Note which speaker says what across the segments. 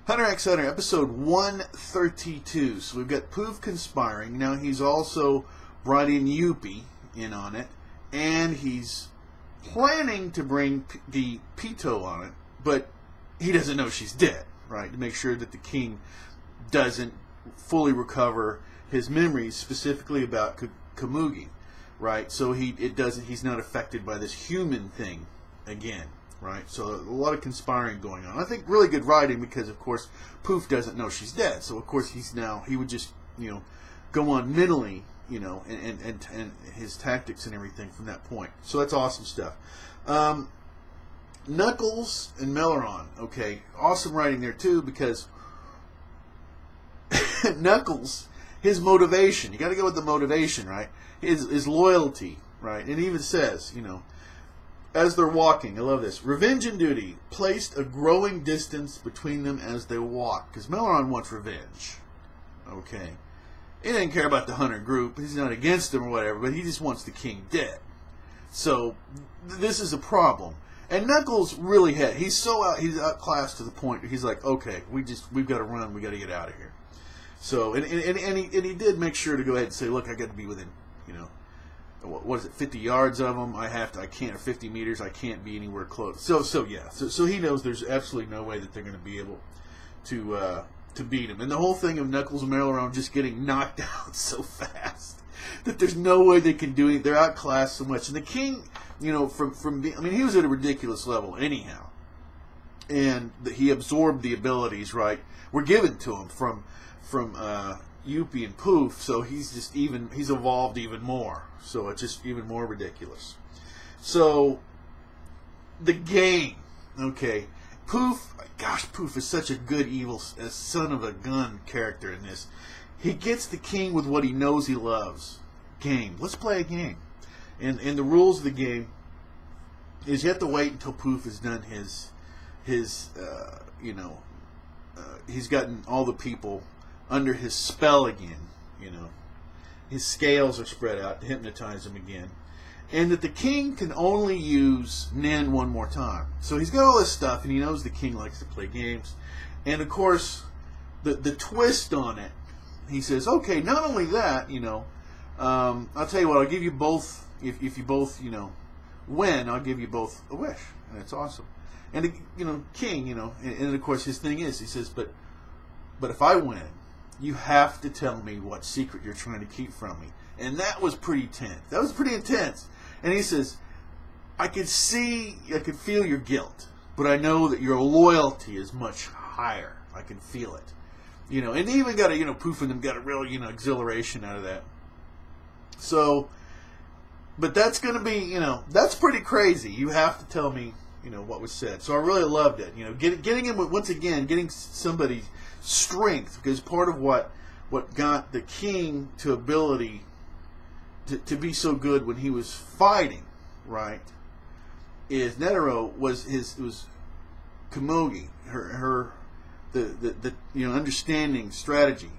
Speaker 1: Hunter x Hunter, episode 132. So we've got Poof conspiring. Now he's also brought in Youpi in on it. And he's planning to bring the Pito on it. But he doesn't know she's dead, right? To make sure that the king doesn't fully recover his memories, specifically about Komugi, right? So he's not affected by this human thing again. Right, so a lot of conspiring going on. I think really good writing because, of course, Poof doesn't know she's dead. So, of course, he would just, go on mentally, and his tactics and everything from that point. So that's awesome stuff. Knuckles and Melaron, okay, awesome writing there too because Knuckles, his motivation, you got to go with the motivation, right? His loyalty, right? And it even says, as they're walking, I love this. Revenge and duty placed a growing distance between them as they walk. Because Melaron wants revenge. Okay. He doesn't care about the Hunter group. He's not against them or whatever, but he just wants the king dead. So, this is a problem. And Knuckles really he's outclassed to the point where he's like, okay, we've got to run, we got to get out of here. So, and he did make sure to go ahead and say, look, I got to be within, what is it, 50 yards of them? I can't, or 50 meters, I can't be anywhere close. So he knows there's absolutely no way that they're going to be able to beat him. And the whole thing of Knuckles and Melaron just getting knocked out so fast that there's no way they can do it. They're outclassed so much. And the king, he was at a ridiculous level anyhow. And he absorbed the abilities, right, were given to him from Youpi and Poof, so he's evolved even more. So it's just even more ridiculous. So the game, okay, Poof is such a good evil son of a gun character in this. He gets the king with what he knows he loves. Game. Let's play a game. And the rules of the game is you have to wait until Poof has done he's gotten all the people under his spell again, His scales are spread out to hypnotize him again. And that the king can only use Nen one more time. So he's got all this stuff, and he knows the king likes to play games. And, of course, the twist on it, he says, okay, not only that, I'll tell you what, I'll give you both, if you both, win, I'll give you both a wish. And it's awesome. And, the king, and of course his thing is, he says, but if I win, you have to tell me what secret you're trying to keep from me. And that was pretty tense. That was pretty intense. And he says, I could feel your guilt, but I know that your loyalty is much higher. I can feel it. And they even got Poof and them got a real, exhilaration out of that. So, but that's going to be, that's pretty crazy. You have to tell me, what was said. So I really loved it. Getting him, once again, getting somebody strength, because part of what got the king to ability to be so good when he was fighting, right, is Netero was Komugi, her understanding strategy,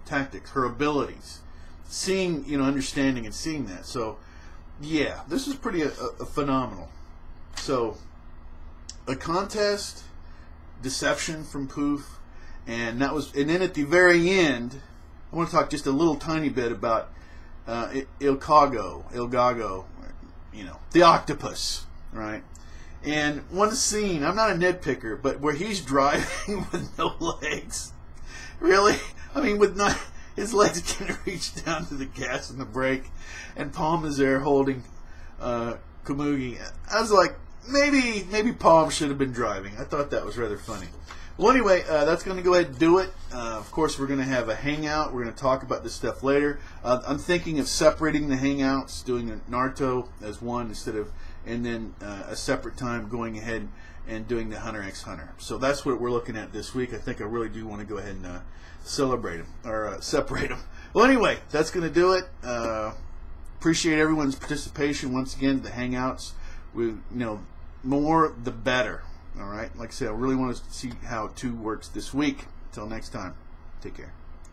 Speaker 1: tactics, her abilities, seeing, understanding and seeing that. So yeah, this is pretty phenomenal. So a contest, deception from Poof. And then at the very end, I want to talk just a little tiny bit about Ilgago, the octopus, right? And one scene, I'm not a nitpicker, but where he's driving with no legs, really? His legs can't reach down to the gas and the brake, and Palm is there holding Komugi. I was like, maybe Palm should have been driving. I thought that was rather funny. Well, anyway, that's going to go ahead and do it. Of course, we're going to have a hangout. We're going to talk about this stuff later. I'm thinking of separating the hangouts, doing a Naruto as one and then a separate time going ahead and doing the Hunter x Hunter. So that's what we're looking at this week. I think I really do want to go ahead and celebrate them, or separate them. Well, anyway, that's going to do it. Appreciate everyone's participation once again. The hangouts, more the better. All right. Like I said, I really want to see how 2 works this week. Until next time, take care.